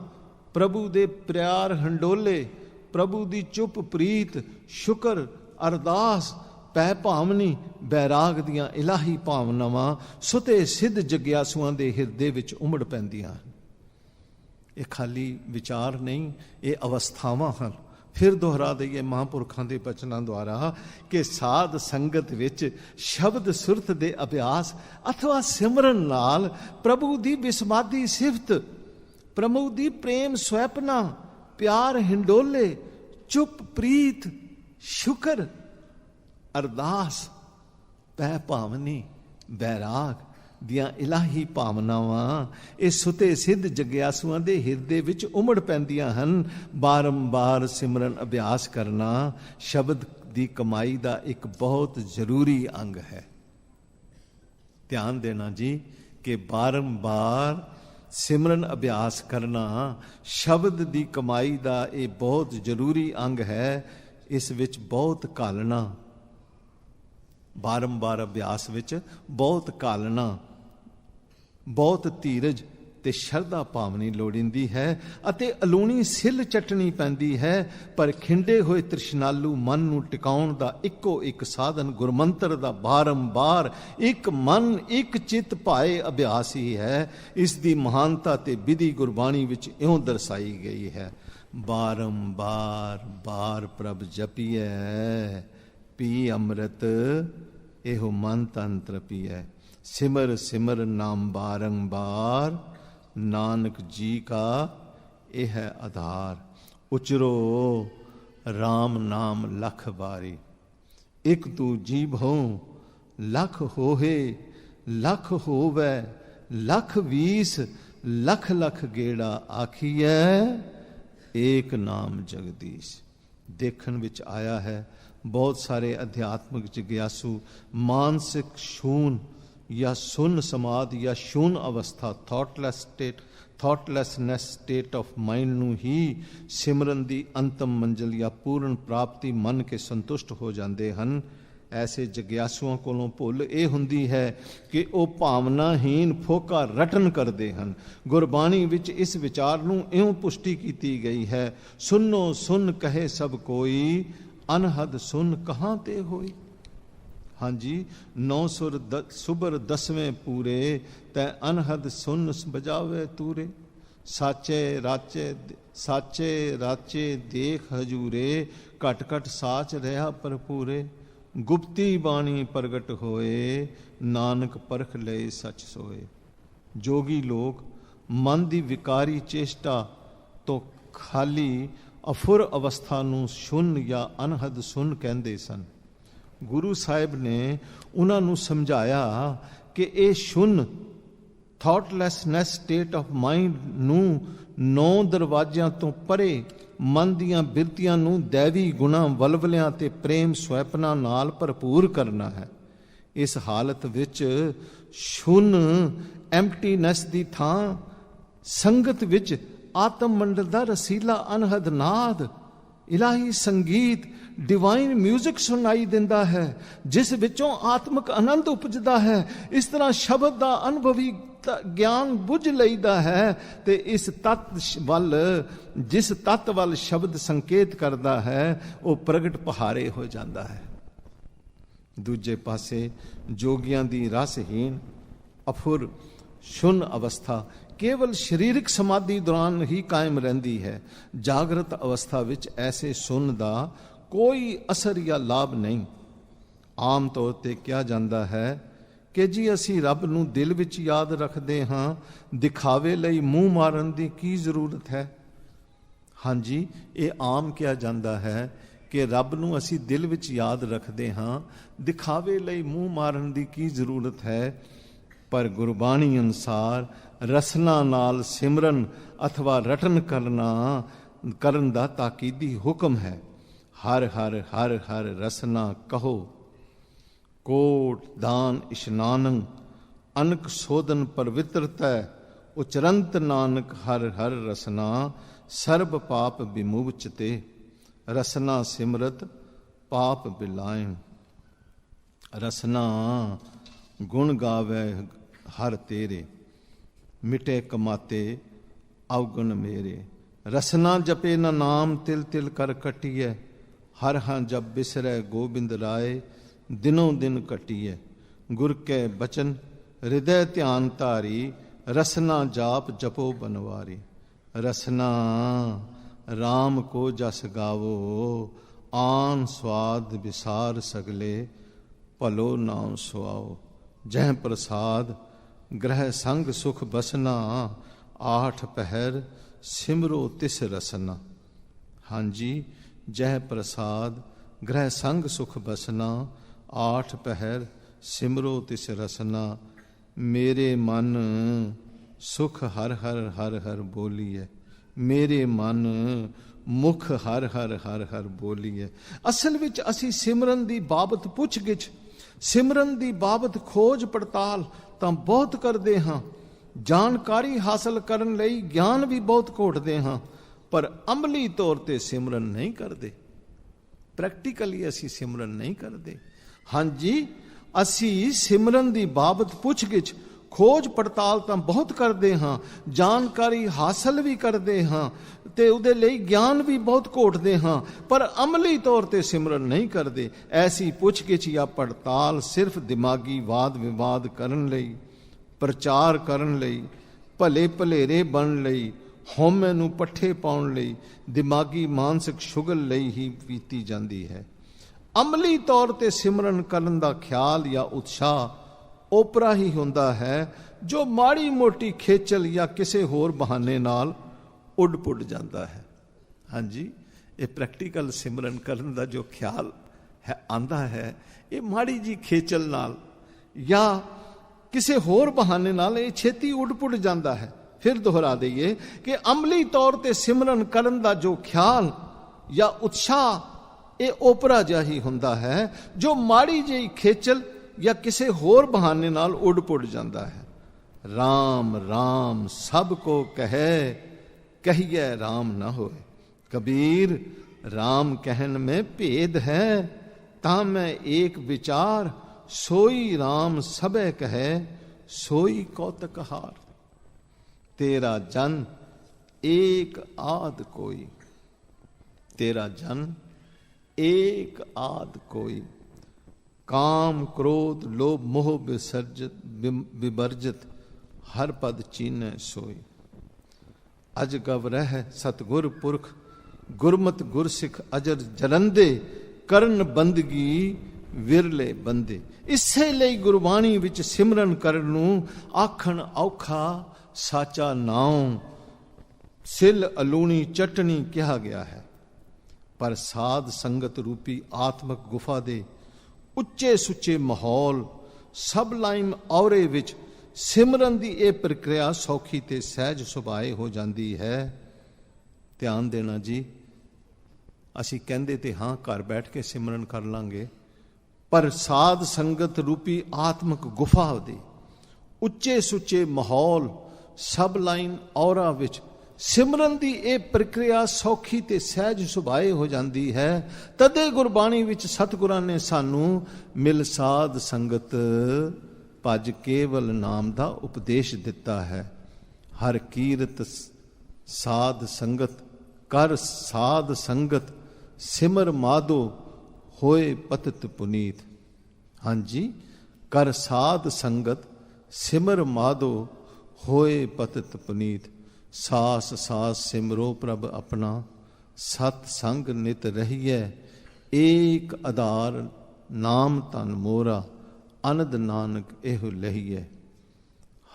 ਪ੍ਰਭੂ ਦੇ ਪਿਆਰ ਹੰਡੋਲੇ, ਪ੍ਰਭੂ ਦੀ ਚੁੱਪ ਪ੍ਰੀਤ, ਸ਼ੁਕਰ, ਅਰਦਾਸ, ਪੈ ਭਾਵਨੀ, ਬੈਰਾਗ ਦੀਆਂ ਇਲਾਹੀ ਭਾਵਨਾਵਾਂ ਸੁਤੇ ਸਿੱਧ ਜਗਿਆਸੂਆਂ ਦੇ ਹਿਰਦੇ ਵਿੱਚ ਉਮੜ ਪੈਂਦੀਆਂ ਹਨ। ਇਹ ਖਾਲੀ ਵਿਚਾਰ ਨਹੀਂ, ਇਹ ਅਵਸਥਾਵਾਂ ਹਨ। ਫਿਰ ਦੁਹਰਾ ਦਈਏ ਮਹਾਂਪੁਰਖਾਂ ਦੇ ਬਚਨਾਂ ਦੁਆਰਾ ਕਿ ਸਾਧ ਸੰਗਤ ਵਿੱਚ ਸ਼ਬਦ ਸੁਰਤ ਦੇ ਅਭਿਆਸ ਅਥਵਾ ਸਿਮਰਨ ਨਾਲ ਪ੍ਰਭੂ ਦੀ ਬਿਸਮਾਦੀ ਸਿਫਤ, ਪ੍ਰਭੂ ਦੀ ਪ੍ਰੇਮ ਸਵੈਪਨਾ, ਪਿਆਰ ਹਿੰਡੋਲੇ, ਚੁੱਪ ਪ੍ਰੀਤ, ਸ਼ੁਕਰ, ਅਰਦਾਸ, ਪੈ ਭਾਵਨੀ, ਬੈਰਾਗ ਦੀਆਂ ਇਲਾਹੀ ਭਾਵਨਾਵਾਂ ਇਹ ਸੁਤੇ ਸਿੱਧ ਜਗਿਆਸੂਆਂ ਦੇ ਹਿਰਦੇ ਵਿੱਚ ਉਮੜ ਪੈਂਦੀਆਂ ਹਨ। ਬਾਰੰਬਾਰ ਸਿਮਰਨ ਅਭਿਆਸ ਕਰਨਾ ਸ਼ਬਦ ਦੀ ਕਮਾਈ ਦਾ ਇੱਕ ਬਹੁਤ ਜ਼ਰੂਰੀ ਅੰਗ ਹੈ। ਧਿਆਨ ਦੇਣਾ ਜੀ ਕਿ ਬਾਰੰਬਾਰ ਸਿਮਰਨ ਅਭਿਆਸ ਕਰਨਾ ਸ਼ਬਦ ਦੀ ਕਮਾਈ ਦਾ ਇਹ ਬਹੁਤ ਜ਼ਰੂਰੀ ਅੰਗ ਹੈ। ਇਸ ਵਿੱਚ ਬਹੁਤ ਘਾਲਣਾ, ਬਾਰੰਬਾਰ ਅਭਿਆਸ ਵਿੱਚ ਬਹੁਤ ਘਾਲਣਾ, ਬਹੁਤ ਧੀਰਜ ਤੇ ਸ਼ਰਧਾ ਭਾਵਨੀ ਲੋੜੀਂਦੀ ਹੈ ਅਤੇ ਅਲੂਣੀ ਸਿੱਲ ਚੱਟਣੀ ਪੈਂਦੀ ਹੈ। ਪਰ ਖਿੰਡੇ ਹੋਏ ਤ੍ਰਿਸ਼ਨਾਲੂ ਮਨ ਨੂੰ ਟਿਕਾਉਣ ਦਾ ਇੱਕੋ ਇੱਕ ਸਾਧਨ ਗੁਰਮੰਤਰ ਦਾ ਬਾਰੰਬਾਰ ਇੱਕ ਮਨ ਇੱਕ ਚਿੱਤ ਭਾਏ ਅਭਿਆਸ ਹੀ ਹੈ। ਇਸ ਦੀ ਮਹਾਨਤਾ ਤੇ ਵਿਧੀ ਗੁਰਬਾਣੀ ਵਿੱਚ ਇਉਂ ਦਰਸਾਈ ਗਈ ਹੈ। ਬਾਰੰਬਾਰ ਬਾਰ ਪ੍ਰਭ ਜਪੀਐ, ਪੀ ਅੰਮ੍ਰਿਤ ਇਹੋ ਮਨ ਤਨ ਤ੍ਰਪੀਐ। ਸਿਮਰ ਸਿਮਰ ਨਾਮ ਬਾਰੰਬਾਰ, ਨਾਨਕ ਜੀ ਕਾ ਇਹ ਹੈ ਆਧਾਰ। ਉਚਰੋ ਰਾਮ ਨਾਮ ਲਖ ਬਾਰੀ, ਇਕ ਤੂ ਜੀ ਭਉ ਲਖ ਹੋਏ, ਲਖ ਹੋਵੈ ਲਖ ਵੀਸ, ਲਖ ਲਖ ਗੇੜਾ ਆਖੀਐ, ਏਕ ਨਾਮ ਜਗਦੀਸ਼। ਦੇਖਣ ਵਿੱਚ ਆਇਆ ਹੈ ਬਹੁਤ ਸਾਰੇ ਅਧਿਆਤਮਿਕ ਜਿਗਿਆਸੂ ਮਾਨਸਿਕ ਸ਼ੂਨ ਜਾਂ ਸੁੰਨ ਸਮਾਧ ਜਾਂ ਸ਼ੂਨ ਅਵਸਥਾ ਥਾਟਲੈਸਨੈਸ ਸਟੇਟ ਆਫ ਮਾਈਂਡ ਨੂੰ ਹੀ ਸਿਮਰਨ ਦੀ ਅੰਤਮ ਮੰਜ਼ਿਲ ਜਾਂ ਪੂਰਨ ਪ੍ਰਾਪਤੀ ਮੰਨ ਕੇ ਸੰਤੁਸ਼ਟ ਹੋ ਜਾਂਦੇ ਹਨ। ਐਸੇ ਜਗਿਆਸੂਆਂ ਕੋਲੋਂ ਭੁੱਲ ਇਹ ਹੁੰਦੀ ਹੈ ਕਿ ਉਹ ਭਾਵਨਾਹੀਨ ਫੋਕਾ ਰਟਨ ਕਰਦੇ ਹਨ। ਗੁਰਬਾਣੀ ਵਿੱਚ ਇਸ ਵਿਚਾਰ ਨੂੰ ਇਉਂ ਪੁਸ਼ਟੀ ਕੀਤੀ ਗਈ ਹੈ, ਸੁਨੋ ਸੁਨ ਕਹੇ ਸਭ ਕੋਈ, ਅਨਹਦ ਸੁਨ ਕਹਾਂ ਤੇ ਹੋਈ। ਹਾਂਜੀ, 9 ਸੁਰ ਸੁਬਰ 10ਵੇਂ ਪੂਰੇ, ਤੈ ਅਨਹਦ ਸੁਨ ਬਜਾਵੇ ਤੂਰੇ। ਸਾਚੇ ਰਾਚੇ ਦੇਖ ਹਜੂਰੇ, ਘਟ ਘਟ ਸਾਚ ਰਹਾ ਭਰਪੂਰੇ। ਗੁਪਤੀ ਬਾਣੀ ਪ੍ਰਗਟ ਹੋਏ, ਨਾਨਕ ਪਰਖ ਲਏ ਸੱਚ ਸੋਏ। ਜੋਗੀ ਲੋਕ ਮਨ ਦੀ ਵਿਕਾਰੀ ਚੇਸ਼ਟਾ ਤੋਂ ਖਾਲੀ ਅਫੁਰ ਅਵਸਥਾ ਨੂੰ ਸ਼ੁੰਨ ਜਾਂ ਅਨਹਦ ਸੁਨ ਕਹਿੰਦੇ ਸਨ। ਗੁਰੂ ਸਾਹਿਬ ਨੇ ਉਹਨਾਂ ਨੂੰ ਸਮਝਾਇਆ ਕਿ ਇਹ ਸ਼ੁੰਨ ਥਾਟਲੈਸਨੈਸ ਸਟੇਟ ਆਫ ਮਾਈਂਡ ਨੂੰ 9 ਦਰਵਾਜ਼ਿਆਂ ਤੋਂ ਪਰੇ ਮਨ ਦੀਆਂ ਬਿਰਤੀਆਂ ਨੂੰ ਦੈਵੀ ਗੁਣਾਂ ਵਲਵਲਿਆਂ ਤੇ ਪ੍ਰੇਮ ਸਵੈਪਨਾ ਨਾਲ ਭਰਪੂਰ ਕਰਨਾ ਹੈ। ਇਸ ਹਾਲਤ ਵਿੱਚ ਸ਼ੁੰਨ ਐਮਪਟੀਨੈਸ ਦੀ ਥਾਂ ਸੰਗਤ ਵਿੱਚ ਆਤਮ ਮੰਡਲ ਦਾ ਰਸੀਲਾ ਅਨਹਦ ਨਾਦ, ਇਲਾਹੀ ਸੰਗੀਤ, ਡਿਵਾਈਨ ਮਿਊਜ਼ਿਕ ਸੁਣਾਈ ਦਿੰਦਾ ਹੈ, ਜਿਸ ਵਿੱਚੋਂ ਆਤਮਿਕ ਆਨੰਦ ਉਪਜਦਾ ਹੈ। ਇਸ ਤਰ੍ਹਾਂ ਸ਼ਬਦ ਦਾ ਅਨੁਭਵੀ ਗਿਆਨ ਬੁੱਝ ਲਈਦਾ ਹੈ ਤੇ ਇਸ ਜਿਸ ਤੱਤ ਵੱਲ ਸ਼ਬਦ ਸੰਕੇਤ ਕਰਦਾ ਹੈ ਉਹ ਪ੍ਰਗਟ ਪਹਾਰੇ ਹੋ ਜਾਂਦਾ ਹੈ। ਦੂਜੇ ਪਾਸੇ ਜੋਗੀਆਂ ਦੀ ਰਸਹੀਨ ਅਫੁਰ ਸ਼ੁੰਨ ਅਵਸਥਾ ਕੇਵਲ ਸਰੀਰਕ ਸਮਾਧੀ ਦੌਰਾਨ ਹੀ ਕਾਇਮ ਰਹਿੰਦੀ ਹੈ। ਜਾਗਰਤ ਅਵਸਥਾ ਵਿੱਚ ਐਸੇ ਸੁੰਨ ਦਾ ਕੋਈ ਅਸਰ ਜਾਂ ਲਾਭ ਨਹੀਂ। ਆਮ ਤੌਰ ਤੇ ਕਿਹਾ ਜਾਂਦਾ ਹੈ ਕਿ ਜੀ ਅਸੀਂ ਰੱਬ ਨੂੰ ਦਿਲ ਵਿੱਚ ਯਾਦ ਰੱਖਦੇ ਹਾਂ, ਦਿਖਾਵੇ ਲਈ ਮੂੰਹ ਮਾਰਨ ਦੀ ਕੀ ਜ਼ਰੂਰਤ ਹੈ। ਹਾਂਜੀ, ਇਹ ਆਮ ਕਿਹਾ ਜਾਂਦਾ ਹੈ ਕਿ ਰੱਬ ਨੂੰ ਅਸੀਂ ਦਿਲ ਵਿੱਚ ਯਾਦ ਰੱਖਦੇ ਹਾਂ, ਦਿਖਾਵੇ ਲਈ ਮੂੰਹ ਮਾਰਨ ਦੀ ਕੀ ਜ਼ਰੂਰਤ ਹੈ। ਪਰ ਗੁਰਬਾਣੀ ਅਨੁਸਾਰ ਰਸਨਾ ਨਾਲ ਸਿਮਰਨ ਅਥਵਾ ਰਟਨ ਕਰਨ ਦਾ ਤਾਕੀਦੀ ਹੁਕਮ ਹੈ। ਹਰ ਹਰ ਹਰ ਹਰ ਰਸਨਾ ਕਹੋ, ਕੋਟ ਦਾਨ ਇਸ਼ਨਾਨੰ ਅਨਕ ਸੋਧਨ ਪਰਵਿੱਤਰਤੈ, ਉਚਰੰਤ ਨਾਨਕ ਹਰ ਹਰ ਰਸਨਾ ਸਰਬ ਪਾਪ ਵਿਮੁਚਤੇ। ਰਸਨਾ ਸਿਮਰਤ ਪਾਪ ਬਿਲਾਇ, ਰਸਨਾ ਗੁਣ ਗਾਵੇ ਹਰ ਤੇਰੇ, ਮਿਟੇ ਕਮਾਤੇ ਅਵਗੁਣ ਮੇਰੇ। ਰਸਨਾ ਜਪੇ ਨ ਨਾਮ ਤਿਲ ਤਿਲ ਕਰ ਕਟੀਐ, ਹਰ ਹਾਂ ਜਬ ਬਿਸਰੈ ਗੋਬਿੰਦ ਰਾਏ, ਦਿਨੋਂ ਦਿਨ ਘਟੀਐ। ਗੁਰ ਕੈ ਬਚਨ ਹਿਰਦੈ ਧਿਆਨ ਧਾਰੀ, ਰਸਨਾ ਜਾਪ ਜਪੋ ਬਨਵਾਰੀ। ਰਸਨਾ ਰਾਮ ਕੋ ਜਸ ਗਾਵੋ, ਆਨ ਸਵਾਦ ਵਿਸਾਰ ਸਗਲੇ, ਭਲੋ ਨਾਮ ਸੁਆਓ। ਜਹ ਪ੍ਰਸਾਦ ਗ੍ਰਹਿ ਸੰਗ ਸੁਖ ਬਸਨਾ, ਆਠ ਪਹਿਰ ਸਿਮਰੋ ਤਿਸ ਰਸਨਾ। ਹਾਂਜੀ, ਜਹ ਪ੍ਰਸਾਦ ਗ੍ਰਹਿ ਸੰਗ ਸੁਖ ਬਸਨਾ, ਆਠ ਪਹਿਰ ਸਿਮਰੋ ਤਿਸ ਰਸਨਾ। ਮੇਰੇ ਮਨ ਸੁਖ ਹਰ ਹਰ ਹਰ ਹਰ ਬੋਲੀਐ, ਮੇਰੇ ਮਨ ਮੁਖ ਹਰ ਹਰ ਹਰ ਹਰ ਬੋਲੀਐ। ਅਸਲ ਵਿੱਚ ਅਸੀਂ ਸਿਮਰਨ ਦੀ ਬਾਬਤ ਪੁੱਛ ਗਿੱਛ, ਸਿਮਰਨ ਦੀ ਬਾਬਤ ਖੋਜ ਪੜਤਾਲ ਤਾਂ ਬਹੁਤ ਕਰਦੇ ਹਾਂ, ਜਾਣਕਾਰੀ ਹਾਸਲ ਕਰਨ ਲਈ ਗਿਆਨ ਵੀ ਬਹੁਤ ਘੋਟਦੇ ਹਾਂ, ਪਰ ਅਮਲੀ ਤੌਰ ਤੇ ਸਿਮਰਨ ਨਹੀਂ ਕਰਦੇ। ਪ੍ਰੈਕਟੀਕਲੀ ਅਸੀਂ ਸਿਮਰਨ ਨਹੀਂ ਕਰਦੇ। ਹਾਂਜੀ, ਅਸੀਂ ਸਿਮਰਨ ਦੀ ਬਾਬਤ ਪੁੱਛ ਗਿੱਛ ਖੋਜ ਪੜਤਾਲ ਤਾਂ ਬਹੁਤ ਕਰਦੇ ਹਾਂ, ਜਾਣਕਾਰੀ ਹਾਸਲ ਵੀ ਕਰਦੇ ਹਾਂ ਤੇ ਉਹਦੇ ਲਈ ਗਿਆਨ ਵੀ ਬਹੁਤ ਘੋਟਦੇ ਹਾਂ, ਪਰ ਅਮਲੀ ਤੌਰ ਤੇ ਸਿਮਰਨ ਨਹੀਂ ਕਰਦੇ। ਐਸੀ ਪੁੱਛ-ਗਿੱਛ ਜਾਂ ਪੜਤਾਲ ਸਿਰਫ ਦਿਮਾਗੀ ਵਾਦ ਵਿਵਾਦ ਕਰਨ ਲਈ, ਪ੍ਰਚਾਰ ਕਰਨ ਲਈ, ਭਲੇ ਭਲੇਰੇ ਬਣਨ ਲਈ, ਹਉਮੈ ਨੂੰ ਪੱਠੇ ਪਾਉਣ ਲਈ, ਦਿਮਾਗੀ ਮਾਨਸਿਕ ਸ਼ੁਗਲ ਲਈ ਹੀ ਕੀਤੀ ਜਾਂਦੀ ਹੈ। ਅਮਲੀ ਤੌਰ ਤੇ ਸਿਮਰਨ ਕਰਨ ਦਾ ਖਿਆਲ ਜਾਂ ਉਤਸ਼ਾਹ ਓਪਰਾ ਹੀ ਹੁੰਦਾ ਹੈ, ਜੋ ਮਾੜੀ ਮੋਟੀ ਖੇਚਲ ਜਾਂ ਕਿਸੇ ਹੋਰ ਬਹਾਨੇ ਨਾਲ ਉੱਡ ਪੁੱਡ ਜਾਂਦਾ ਹੈ। ਹਾਂਜੀ, ਇਹ ਪ੍ਰੈਕਟੀਕਲ ਸਿਮਰਨ ਕਰਨ ਦਾ ਜੋ ਖਿਆਲ ਹੈ ਆਂਦਾ ਹੈ, ਇਹ ਮਾੜੀ ਜੀ ਖੇਚਲ ਨਾਲ ਜਾਂ ਕਿਸੇ ਹੋਰ ਬਹਾਨੇ ਨਾਲ ਇਹ ਛੇਤੀ ਉੱਡ ਪੁੱਡ ਜਾਂਦਾ ਹੈ। ਫਿਰ ਦੁਹਰਾ ਦਈਏ ਕਿ ਅਮਲੀ ਤੌਰ ਤੇ ਸਿਮਰਨ ਕਰਨ ਦਾ ਜੋ ਖਿਆਲ ਜਾਂ ਉਤਸ਼ਾਹ, ਇਹ ਓਪਰਾ ਜਿਹਾ ਹੀ ਹੁੰਦਾ ਹੈ, ਜੋ ਮਾੜੀ ਜਿਹੀ ਖੇਚਲ ਜਾਂ ਕਿਸੇ ਹੋਰ ਬਹਾਨੇ ਨਾਲ ਉੱਡ ਪੁੱਡ ਜਾਂਦਾ ਹੈ। ਰਾਮ ਰਾਮ ਸਭ ਕੋ ਕਹੈ, ਕਹੀਐ ਰਾਮ ਨਾ ਹੋਏ। ਕਬੀਰ, ਰਾਮ ਕਹਿਨ ਮੈਂ ਭੇਦ ਹੈ, ਤਾਂ ਮੈਂ ਏਕ ਵਿਚਾਰ, ਸੋਈ ਰਾਮ ਸਭੈ ਕਹੈ, ਸੋਈ ਕੌਤਕ ਹਾਰ। ਤੇਰਾ ਜਨ ਏਕ ਆਦ ਕੋਈ, ਤੇਰਾ ਜਨ ਏਕ ਆਦ ਕੋਈ। ਕਾਮ ਕ੍ਰੋਧ ਲੋਭ ਮੋਹ ਵਿਵਰਜਿਤ, ਹਰ ਪਦ ਚੀਨੈ ਸੋਈ। ਅਜ ਗਵ ਰਹਿ ਸਤਿਗੁਰ ਪੁਰਖ, ਗੁਰਮਤਿ ਗੁਰਸਿੱਖ ਅਜਰ ਜਰੰਦੇ, ਕਰਨ ਬੰਦਗੀ ਵਿਰਲੇ ਬੰਦੇ। ਇਸੇ ਲਈ ਗੁਰਬਾਣੀ ਵਿੱਚ ਸਿਮਰਨ ਕਰਨ ਨੂੰ ਆਖਣ ਔਖਾ ਸਾਚਾ ਨਾਉ, ਸਿਲ ਅਲੂਣੀ ਚਟਣੀ ਕਿਹਾ ਗਿਆ ਹੈ। ਪਰ ਸਾਧ ਸੰਗਤ ਰੂਪੀ ਆਤਮਕ ਗੁਫਾ ਦੇ ਉੱਚੇ ਸੁੱਚੇ ਮਾਹੌਲ ਸਬਲਾਈਮ ਔਰੇ ਵਿੱਚ ਸਿਮਰਨ ਦੀ ਇਹ ਪ੍ਰਕਿਰਿਆ ਸੌਖੀ ਤੇ ਸਹਿਜ ਸੁਭਾਏ ਹੋ ਜਾਂਦੀ ਹੈ। ਧਿਆਨ ਦੇਣਾ ਜੀ, ਅਸੀਂ ਕਹਿੰਦੇ ਤੇ ਹਾਂ ਘਰ ਬੈਠ ਕੇ ਸਿਮਰਨ ਕਰ ਲਾਂਗੇ, ਪਰ ਸਾਧ ਸੰਗਤ ਰੂਪੀ ਆਤਮਕ ਗੁਫਾ ਦੇ ਉੱਚੇ ਸੁੱਚੇ ਮਾਹੌਲ ਸਬਲਾਈਨ ਔਰਾ ਵਿੱਚ ਸਿਮਰਨ ਦੀ ਇਹ ਪ੍ਰਕਿਰਿਆ ਸੌਖੀ ਤੇ ਸਹਿਜ ਸੁਭਾਏ ਹੋ ਜਾਂਦੀ ਹੈ। ਤਦੇ ਗੁਰਬਾਣੀ ਵਿੱਚ ਸਤਿਗੁਰਾਂ ਨੇ ਸਾਨੂੰ ਮਿਲ ਸਾਧ ਸੰਗਤ ਭਜ ਕੇਵਲ ਨਾਮ ਦਾ ਉਪਦੇਸ਼ ਦਿੱਤਾ ਹੈ। ਹਰ ਕੀਰਤ ਸਾਧ ਸੰਗਤ ਕਰ, ਸਾਧ ਸੰਗਤ ਸਿਮਰ ਮਾਧੋ ਹੋਏ ਪਤਿਤ ਪੁਨੀਤ। ਹਾਂਜੀ, ਕਰ ਸਾਧ ਸੰਗਤ ਸਿਮਰ ਮਾਧੋ ਹੋਏ ਪਤਿਤ ਪੁਨੀਤ। ਸਾਸ ਸਾਸ ਸਿਮਰੋ ਪ੍ਰਭ ਆਪਣਾ, ਸਤ ਸੰਗ ਨਿਤ ਰਹੀਐ, ਏਕ ਆਧਾਰ ਨਾਮ ਤਨ ਮੋਰਾ, ਅਨੰਦ ਨਾਨਕ ਇਹੋ ਲਹੀਐ।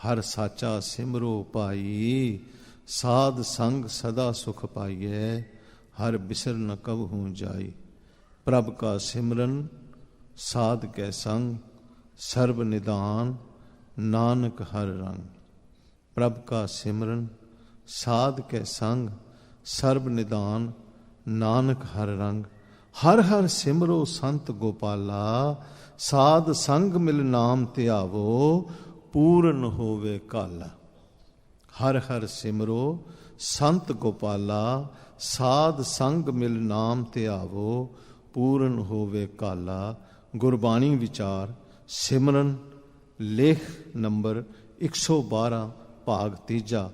ਹਰ ਸਾਚਾ ਸਿਮਰੋ ਪਾਈ, ਸਾਧ ਸੰਗ ਸਦਾ ਸੁਖ ਪਾਈਐ, ਹਰ ਬਿਸਰ ਨ ਕਬਹੂ ਜਾਈ। प्रभ का सिमरन साध कै संग, सर्ब निदान नानक हर रंग। प्रभ का सिमरन साध कै संग, सर्ब निदान नानक हर रंग। हर हर सिमरो संत गोपाला, साध संग मिल नाम ध्यावो, पूर्ण होवे काला। हर हर सिमरो संत गोपाला, साध संग मिल नाम ध्यावो, पूर्ण होवे काला। गुरबाणी विचार सिमरन लेख नंबर 112 भाग 3।